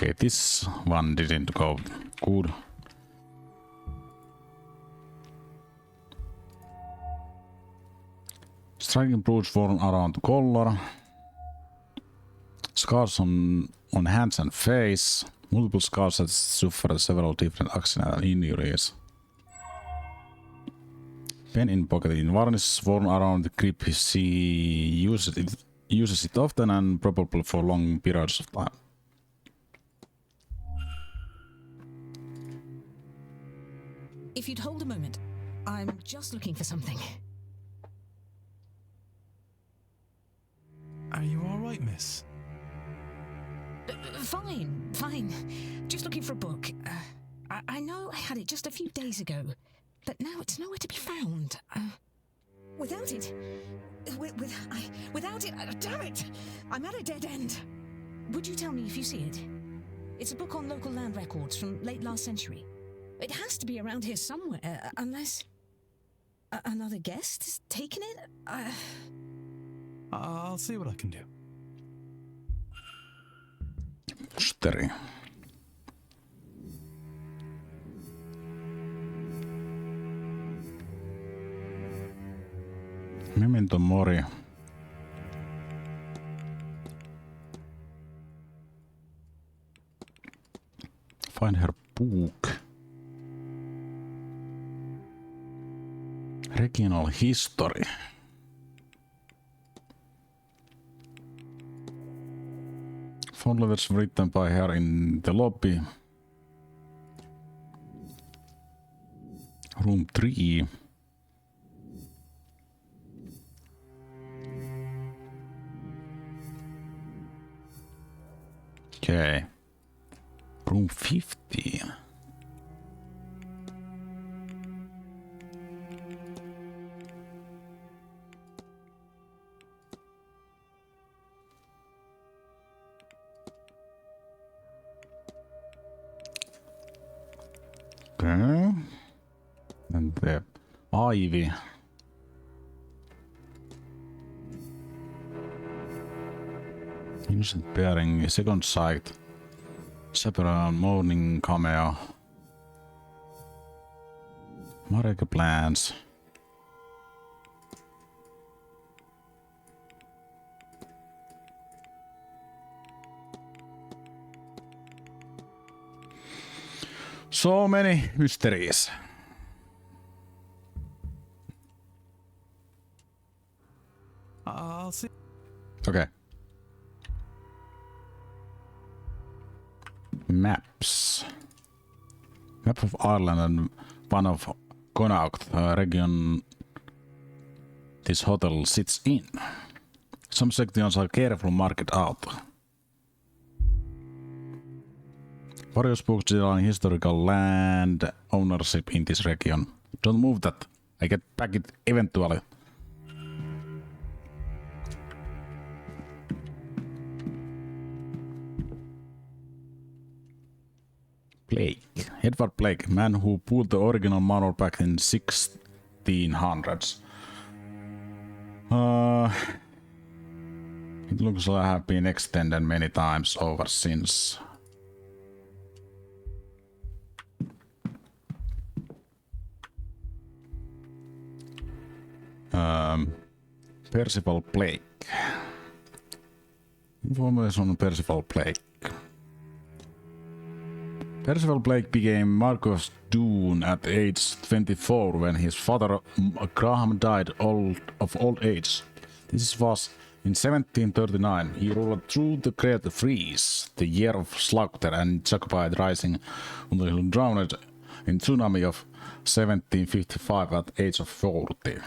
Okay, this one didn't go good. Striking bruise worn around the collar. Scars on hands and face. Multiple scars that suffered several different accidental injuries. Pen in pocket in varnish worn around the grip. She uses it often and probably for long periods of time. If you'd hold a moment, I'm just looking for something. Are you all right, miss? Fine. Just looking for a book. I know I had it just a few days ago, but now it's nowhere to be found. Without it, damn it! I'm at a dead end. Would you tell me if you see it? It's a book on local land records from late last century. It has to be around here somewhere, unless another guest has taken it. I'll see what I can do. Mysteri. Memento mori. Find her book. Regional history. Phone letters written by her in the lobby. Room 3. Okay. Room 50. Okay. And the ivy. Innocent bearing, second sight. Separate morning cameo. Marika plans. So many mysteries. I'll see. Okay. Maps. Map of Ireland and one of Connaught region this hotel sits in. Some sections are carefully marked out. Various books dealing historical land ownership in this region. Don't move that. I get back it eventually. Blake. Edward Blake, man who pulled the original Manor back in 1600s. It looks like have been extended many times over since. Percival Blake. Information on Percival Blake. Percival Blake became Marcus Doon at age 24 when his father Graham died of old age. This was in 1739. He ruled through the Great Freeze, the year of slaughter and Jacobite rising, until he drowned in tsunami of 1755 at the age of 40.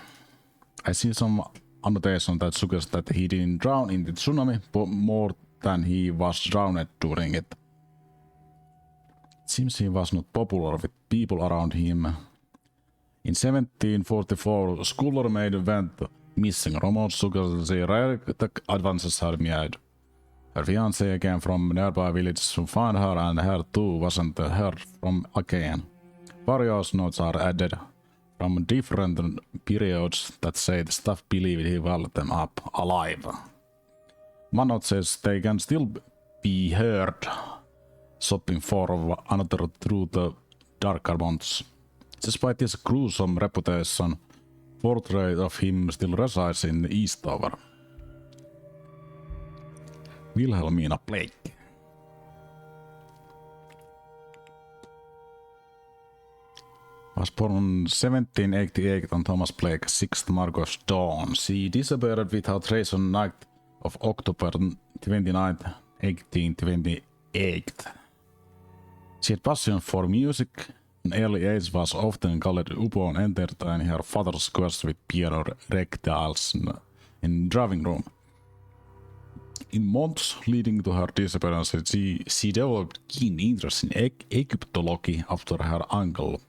I see some annotation that suggests that he didn't drown in the tsunami, but more than he was drowned during it. It seems he was not popular with people around him. In 1744, Schuller maid went missing. Rumors suggest the advances had made. Her fiancé came from nearby village to find her, and her too wasn't heard from again. Various notes are added from different periods that say the staff believed he held them up alive. One note says they can still be heard shopping for another through the darker months. Despite his gruesome reputation, portrait of him still resides in Eastover. Wilhelmina Blake. Was born in 1788 on Thomas Blake, 6th Marcos Dawn. She disappeared without trace on night of October 29, 1828. She had passion for music. An early age was often called upon entertaining her father's quest with piano recitals in drawing room. In months leading to her disappearance, she developed keen interest in Egyptology after her uncle,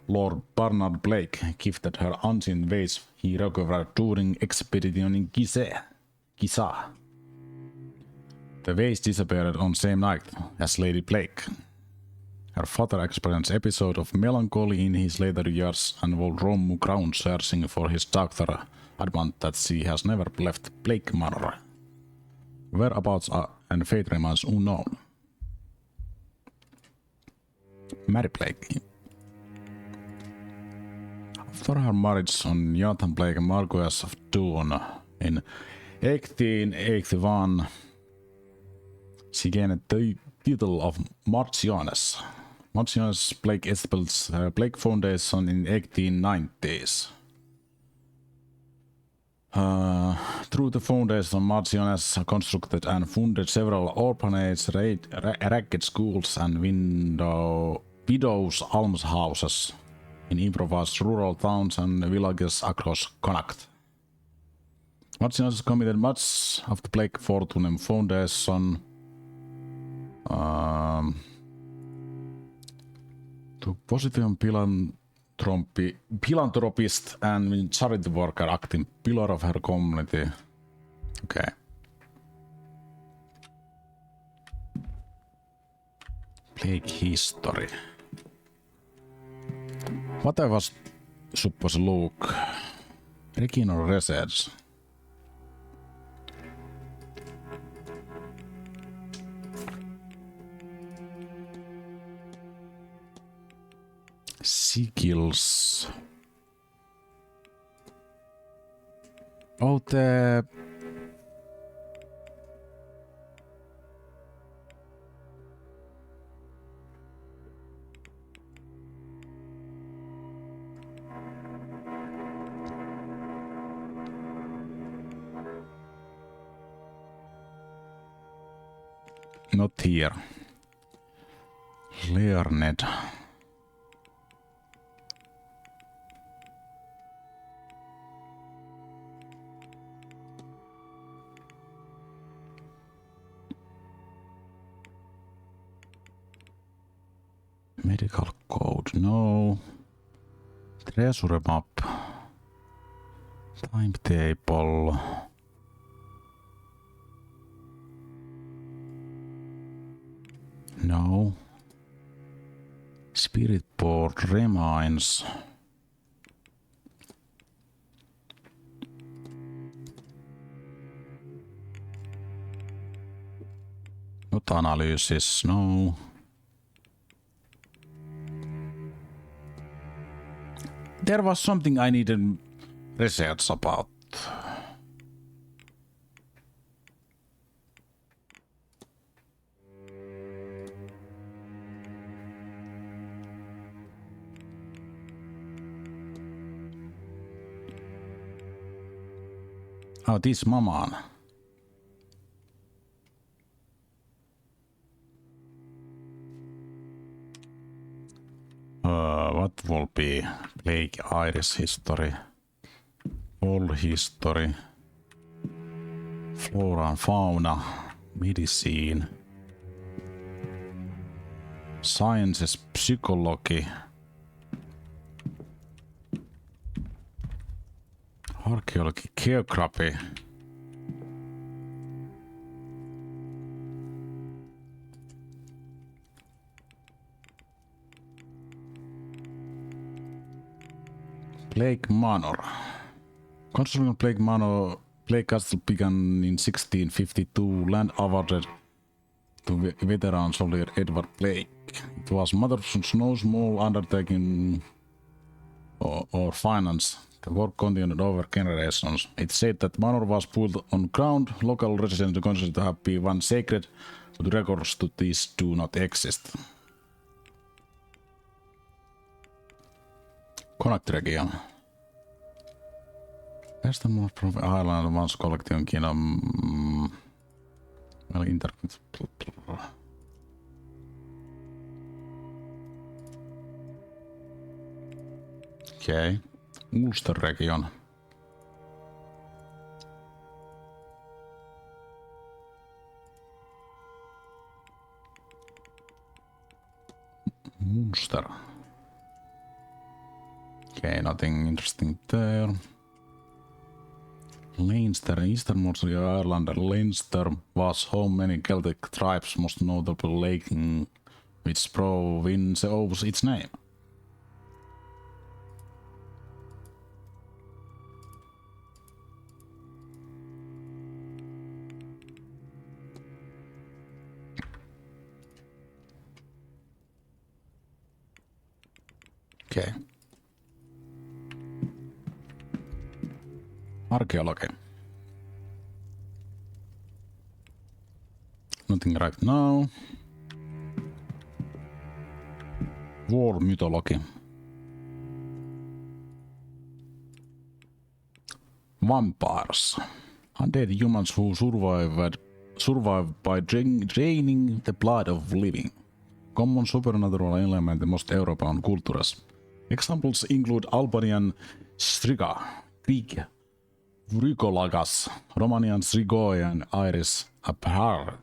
Lord Barnard Blake, gifted her ancient vase he recovered during expedition in Giza. The vase disappeared on same night as Lady Blake. Her father experienced episode of melancholy in his later years and will roam ground searching for his daughter, adamant that she has never left Blake Manor. Whereabouts and fate remains unknown. Mary Blake. After her marriage on Jonathan Blake, Marquess of Doon, in 1881, she gained the title of Marchioness. Marchioness Blake established Blake Foundation in 1890s. Through the foundation, Marchioness constructed and funded several orphanages, ragged schools, and widows' almshouses in improvised rural towns and villages across Connacht. Marchioness committed much of the Blake Fortune Foundation to positive philanthropist and charity worker acting pillar of her community. Okay. Blake history. What I was supposed to look? Regional research. Sigils. Oh, the... Not here. Learned. Medical code, no. Treasury map. Timetable. No. Spirit board remains. Not analysis, no. There was something I needed research about. Oh, this Maman. What will be Blake Iris history, all history, flora and fauna, medicine, sciences, psychology, archaeology, geography. Blake Manor. Construction of Blake Manor, Blake Castle began in 1652. Land awarded to veteran soldier Edward Blake. It was Mother's no small undertaking or finance. The work continued over generations. It said that Manor was built on ground local residents considered to have been one sacred, but records to this do not exist. Connacht region. Westernmost Province Island once collection kingdom. Well, internet. Okay. Ulster region. Munster. Okay, nothing interesting there. Leinster, easternmost Ireland, Leinster was home many Celtic tribes, most notable lake in which province owes its name. Okay. Arkeologi. Nothing right now. War mythology. Vampires. Undead humans who survive by draining the blood of living. Common supernatural element in most European cultures. Examples include Albanian Striga, Greek Vrykolagas, Romanian Strigoy, and Irish Aphartak.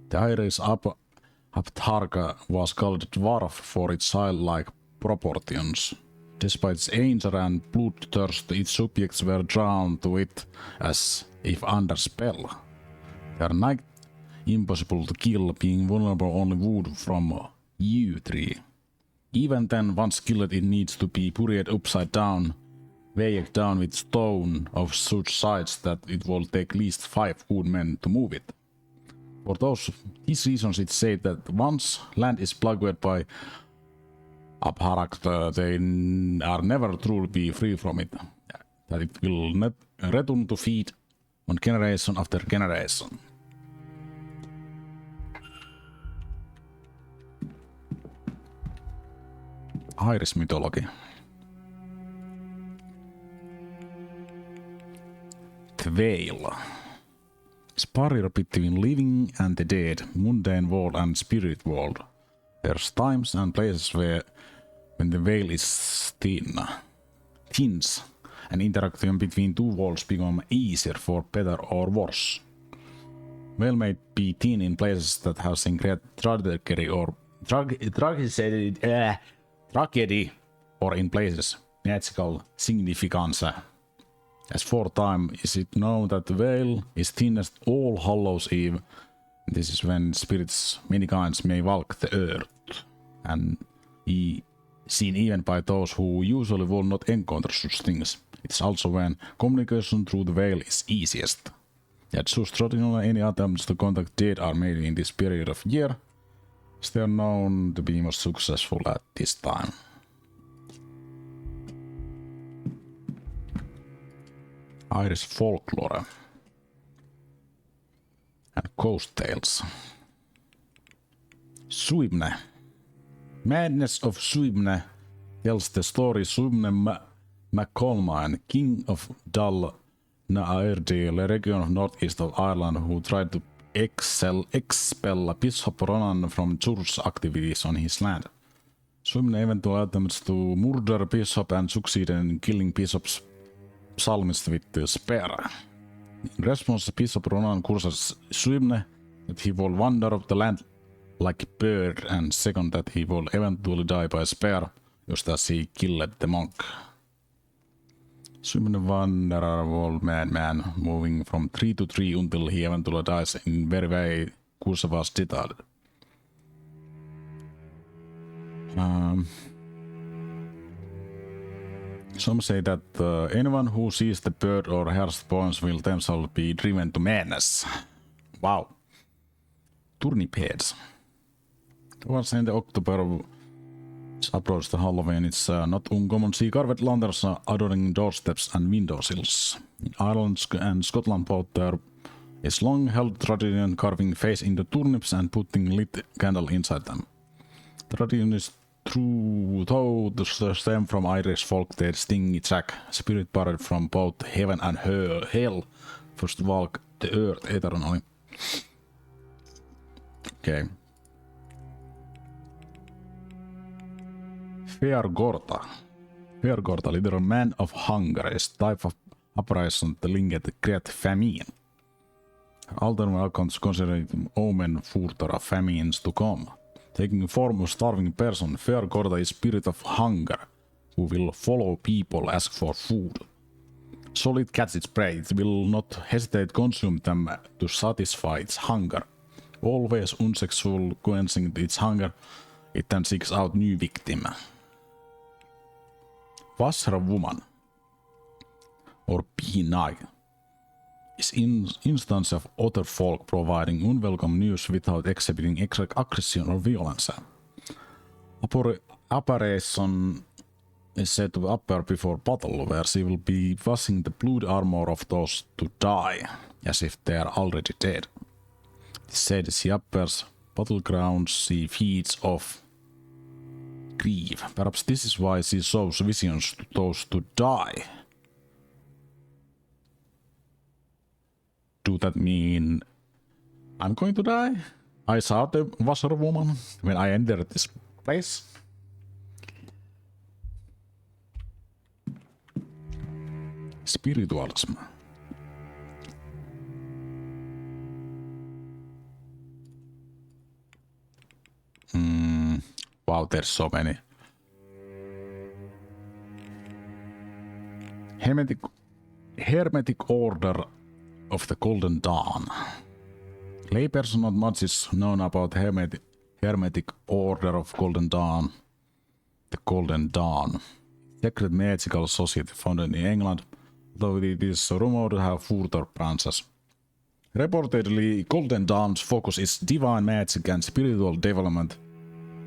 The Irish Aptarka was called dwarf for its childlike proportions. Despite its anger and bloodthirst, its subjects were drawn to it as if under spell. They are nigh impossible to kill, being vulnerable only wood from yew tree. Even then, once killed, it needs to be buried upside down, weighed down with stone of such size that it will take at least 5 good men to move it. For these reasons, it's said that once land is plugged by Abharak, they are never truly be free from it. That it will not return to feed on generation after generation. Irish mythology. The Veil. Barrier between living and the dead, mundane world and spirit world. There's times and places when the veil is thins, and interaction between two worlds become easier for better or worse. Veil may be thin in places that have seen great tragedy or in places magical significance. As for time, is it known that the veil is thinnest All Hallows Eve. This is when spirits many kinds may walk the earth, and seen even by those who usually will not encounter such things. It's also when communication through the veil is easiest. Yet thus traditionally any attempts to contact dead are made in this period of year. They are known to be most successful at this time. Irish folklore and ghost tales. Suibne. Madness of Suibne tells the story Suibne MacColmine, king of Dal Naerdale, a region of northeast of Ireland, who tried to expel Bishop Ronan from church activities on his land. Suibne eventually attempts to murder Bishop and succeeded in killing Bishop's psalmist with the spear. In response, Bishop Ronan curses Suibne that he will wander up the land like a bird, and second that he will eventually die by spear, just as he killed the monk. Suibne wanderer old madman, moving from tree to tree until he eventually dies in very way curse was detailed. Some say that anyone who sees the bird or hears the poems will themselves be driven to madness. Wow. Turnip heads. Towards in the October approach the Halloween, it's not uncommon to see carved lanterns adorning doorsteps and windowsills. In Ireland and Scotland both there is long-held tradition carving face into turnips and putting lit candle inside them. Tradition is true though the stem from Irish folk tale Stingy Jack, spirit parted from both heaven and hell, first walk the earth eternally. Okay. Feargorta, literal man of hunger, is type of operation linked to great famine. Alternate accounts consider omen further of famines to come. Taking form of starving person, Feargorta is spirit of hunger, who will follow people ask for food. So it catches its prey, it will not hesitate consume them to satisfy its hunger. Always unsuccessful quenching its hunger, it then seeks out new victim. Washerwoman, or P9, is instance of other folk providing unwelcome news without exhibiting aggression or violence. Apparition is said to appear before battle, where she will be washing the blood armor of those to die, as if they are already dead. It is said she appears battlegrounds, she feeds off grief. Perhaps this is why she shows visions to those to die. Do that mean I'm going to die? I saw the washerwoman when I entered this place. Spiritualism. Wow, there's so many. Hermetic Order of the Golden Dawn. Layperson, not much is known about Hermetic Order of Golden Dawn. The Golden Dawn. Secret magical society founded in England, though it is rumored to have further branches. Reportedly, Golden Dawn's focus is divine magic and spiritual development,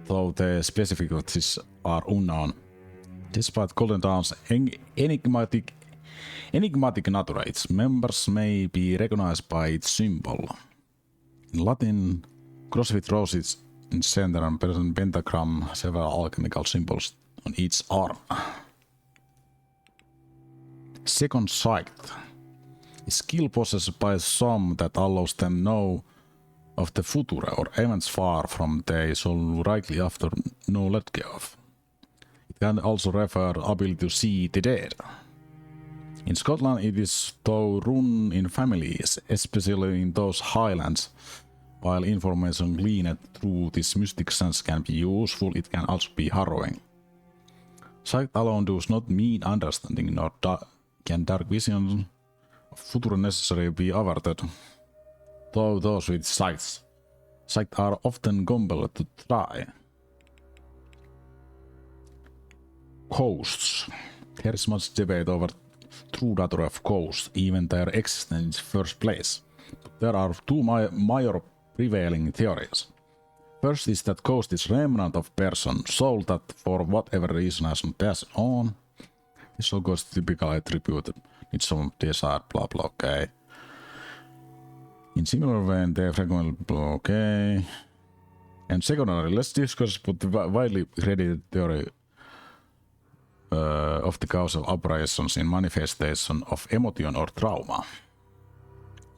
though the specifics are unknown. Despite Golden Dawn's enigmatic nature, its members may be recognized by its symbol. In Latin, cross with roses in center and present pentagram, several alchemical symbols on each arm. Second sight. A skill possessed by some that allows them know of the future or events far from they so likely after no let go of. It can also refer to ability to see the dead. In Scotland it is though run in families, especially in those highlands. While information gleaned through this mystic sense can be useful, it can also be harrowing. Sight alone does not mean understanding, nor can dark vision of future necessarily be averted. Though those with sight are often compelled to try. Ghosts. There is much debate over true nature of ghosts, even their existence in the first place. But there are two major prevailing theories. First is that ghost is remnant of person, soul that for whatever reason has not passed on. This soul ghost is typically attributed with some desired blah blah, okay. In similar vein, they frequently okay. And secondly, let's discuss the widely credited theory of the causal operations in manifestation of emotion or trauma.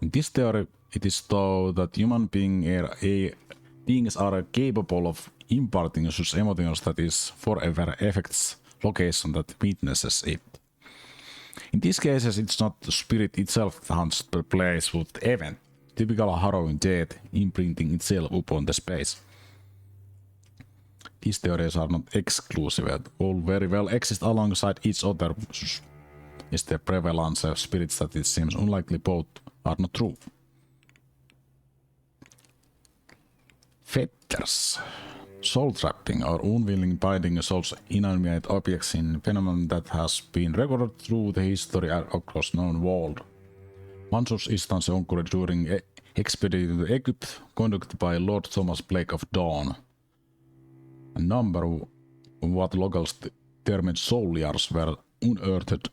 In this theory, it is thought that human beings are capable of imparting such emotions that is forever affects location that witnesses it. In these cases, it's not the spirit itself that haunts the place with the event, typical harrowing death imprinting itself upon the space. These theories are not exclusive, all very well exist alongside each other. Is the prevalence of spirits that it seems unlikely both are not true. Fetters. Soul trapping or unwilling binding souls inanimate objects in phenomenon that has been recorded through the history across known world. One such instance occurred during expedition to Egypt conducted by Lord Thomas Blake of Dawn. A number of what locals termed soldiers were unearthed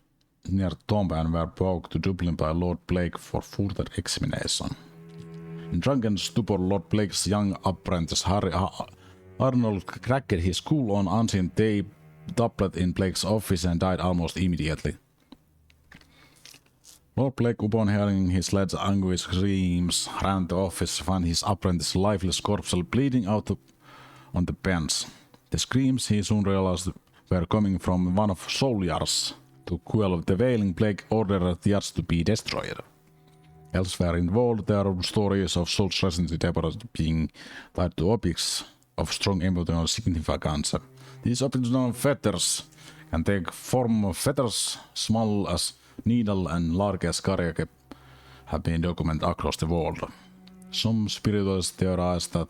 near tomb and were brought to Dublin by Lord Blake for further examination. In drunken stupor, Lord Blake's young apprentice Harry Arnold cracked his cool on unseen tablet in Blake's office and died almost immediately. Lord Blake, upon hearing his lad's anguished screams, ran to the office to find his apprentice's lifeless corpse bleeding out on the bench. The screams, he soon realized, were coming from one of soldiers. To quell the wailing, Blake ordered the yacht to be destroyed. Elsewhere in the world, there are stories of souls recently deported being tied to objects of strong emotional significance. These objects, known feathers, can take form of feathers small as needle and large as carriage, have been documented across the world. Some spiritualists theorize that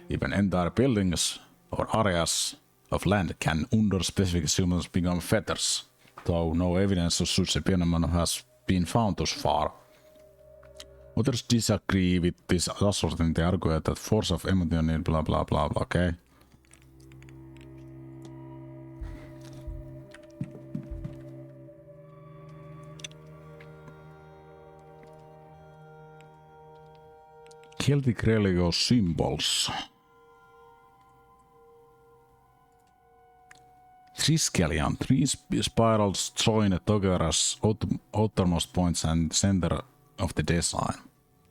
even entire buildings or areas of land can, under specific circumstances, become feathers, though no evidence of such a phenomenon has been found thus far. Others disagree with this assertion. They argue that force of emotion blah blah blah blah, okay? Celtic religious symbols. Triskelion, three spirals joined together as outermost points and center of the design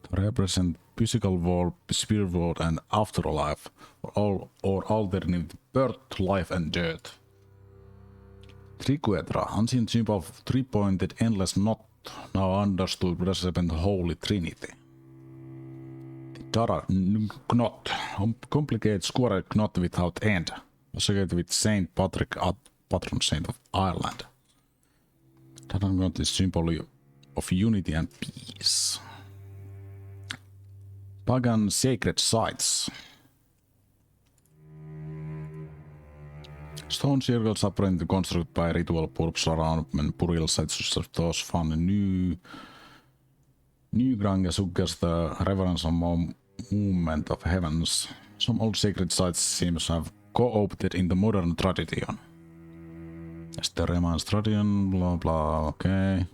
to represent physical world, spirit world, and afterlife, or alternative birth, life, and death. Triquetra, ancient symbol of three-pointed endless knot, now understood represent the Holy Trinity. The Dara knot, complicated square knot without end, associated with Saint Patrick, patron saint of Ireland. Dara knot is symbol of unity and peace. Pagan sacred sites. Stone circles apparently constructed by ritual purpose around burial sites such as those found in New Grange suggest the reverence of movement of heavens. Some old sacred sites seem to have co-opted in the modern tradition. As the remains tradition, blah blah, okay.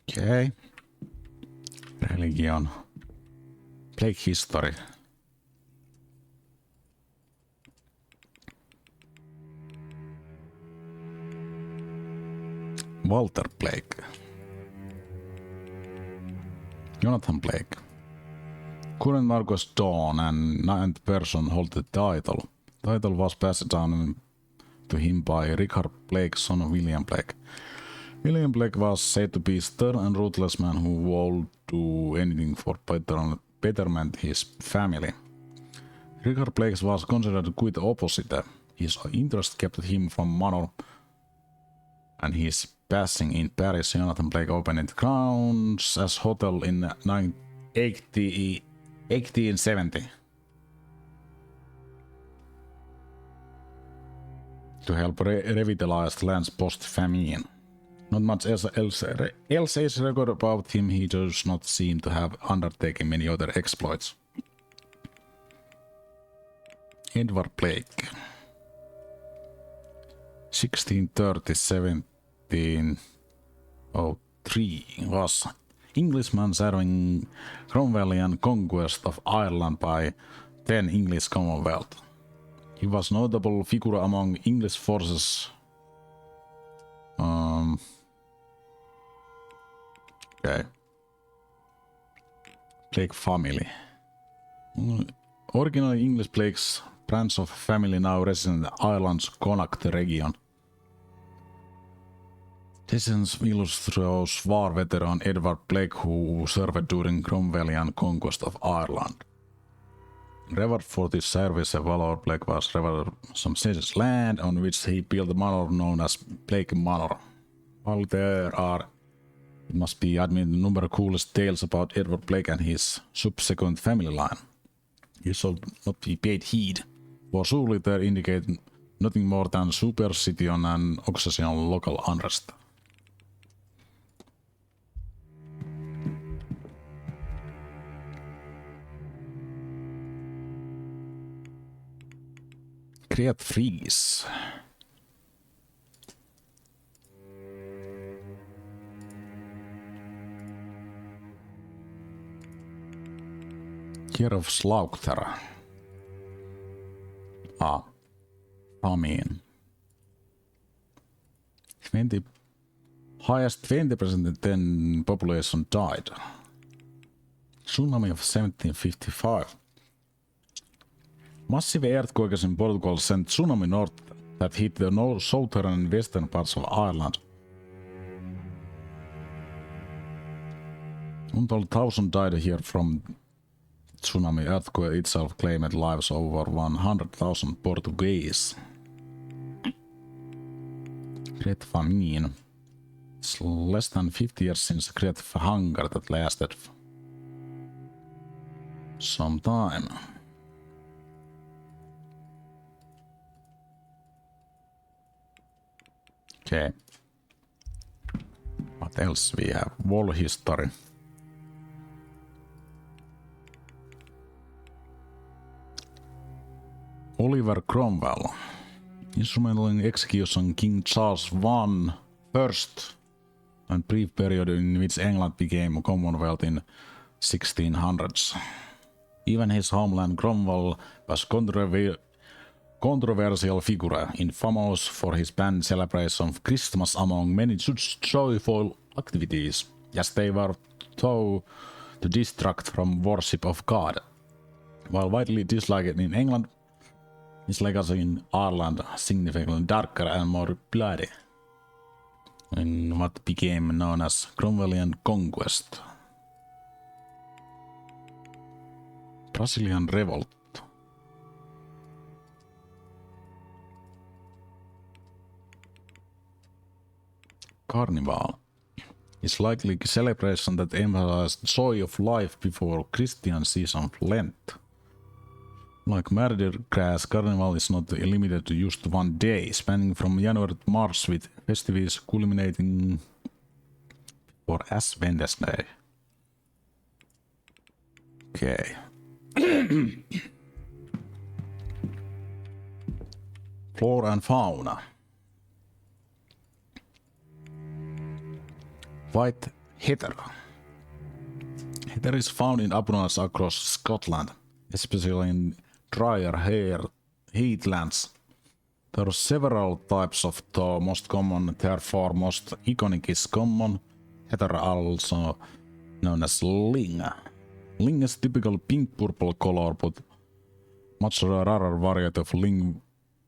Okay. Religion. Blake history. Walter Blake. Jonathan Blake. Current Marcus Dawn and ninth person hold the title. Title was passed down to him by Richard Blake, son of William Blake. William Blake was said to be a stern and ruthless man who would do anything for betterment his family. Richard Blake was considered quite the opposite. His interest kept him from Manor, and his passing in Paris, Jonathan Blake opened grounds as hotel in 1870 to help revitalize lands post-famine. Not much else is recorded about him. He does not seem to have undertaken many other exploits. Edward Blake, 1630-1703, was Englishman serving Cromwellian conquest of Ireland by then English Commonwealth. He was a notable figure among English forces. Okay. Blake family. Originally English Blake's branch of family now resident in Ireland's Connacht region. Descendants illustrates war veteran Edward Blake who served during Cromwellian conquest of Ireland. Reward for this service, Valor Blake was rewarded some census land on which he built a manor known as Blake Manor. While there are, it must be admitted, a number of coolest tales about Edward Blake and his subsequent family line. He should not be paid heed, for surely they indicate nothing more than superstition and occasional local unrest. Create freeze. Year of Slaughter. Famine. 20 highest 20% then population died. Tsunami of 1755. Massive earthquakes in Portugal sent tsunami north that hit the southern and western parts of Ireland. Untold 1,000 died here from tsunami. Earthquake itself claimed lives over 100,000 Portuguese. Great famine. It's less than 50 years since the Great Hunger that lasted some time. Okay. What else we have? Wall history. Oliver Cromwell. Instrumental in execution King Charles I and brief period in which England became a Commonwealth in 1600s. Even his homeland Cromwell was controversial figure, infamous for his banned celebration of Christmas among many joyful activities, as they were thought to distract from worship of God. While widely disliked in England, his legacy in Ireland significantly darker and more bloody, in what became known as Cromwellian conquest. Brazilian Revolt. Carnival is likely a celebration that emphasized joy of life before Christian season of Lent. Like Mardi Gras, Carnival is not limited to just one day, spanning from January to March with festivities culminating for Ash Wednesday. Okay. Flora and fauna. White heather. Heather is found in abundance across Scotland, especially in drier heathlands. There are several types of the most common, therefore most iconic is common heather, also known as ling. Ling is typical pink-purple color, but much rarer variety of ling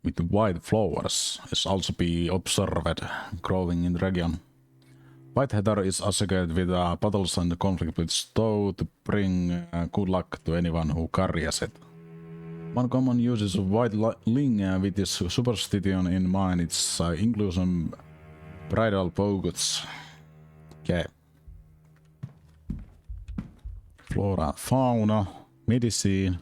with white flowers is also be observed growing in the region. White heather is associated with battles and conflict with Stow to bring good luck to anyone who carries it. One common use of white ling with this superstition in mind is inclusion bridal bouquets. Okay. Flora, fauna, medicine.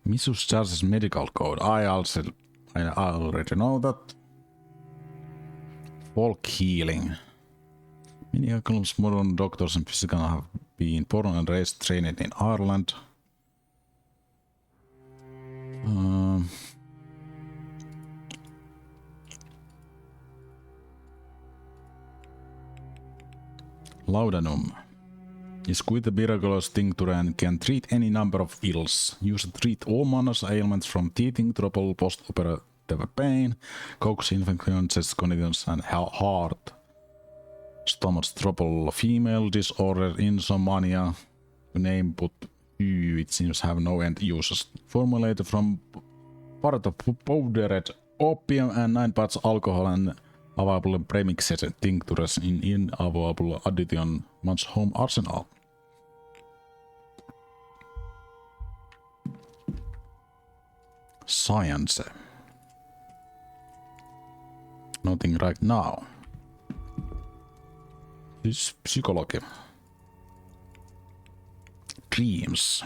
Missus Charles medical code. I already know that. Folk healing. Many Occam's modern doctors and physicians have been born and raised trained in Ireland. Laudanum is quite a miraculous tincture and can treat any number of ills. Used to treat all manners ailments from teething trouble, post-operative pain, coughs, infections, chest conditions, and heart, stomach trouble, female disorder, insomnia, name but few it seems have no end uses. Formulated from part of powdered opium and 9 parts alcohol and available premixed tinctures in inavailable addition much home arsenal. Science. Nothing right now. This is psychology. Dreams.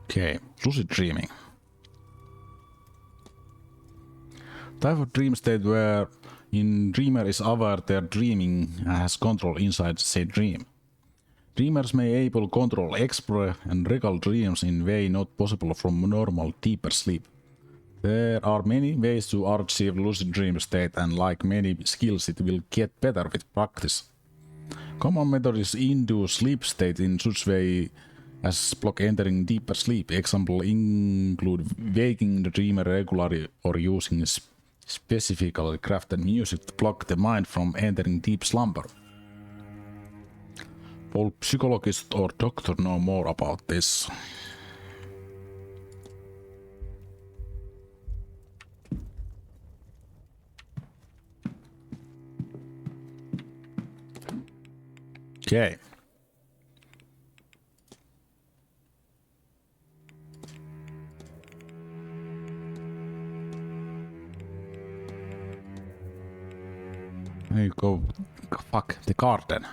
Okay, lucid dreaming. Type of dream state where In dreamer is aware they're dreaming and has control inside said dream. Dreamers may able control, explore and recall dreams in way not possible from normal deeper sleep. There are many ways to achieve lucid dream state, and like many skills it will get better with practice. Common method is induce sleep state in such way as block entering deeper sleep. Example include waking the dreamer regularly or using specifically crafted music to block the mind from entering deep slumber. Will psychologist or doctor know more about this? Okay. There you go. Fuck the garden.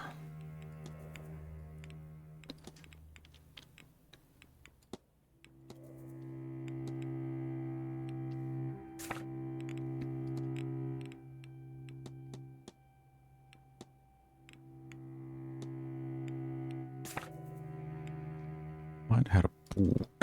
Find her book.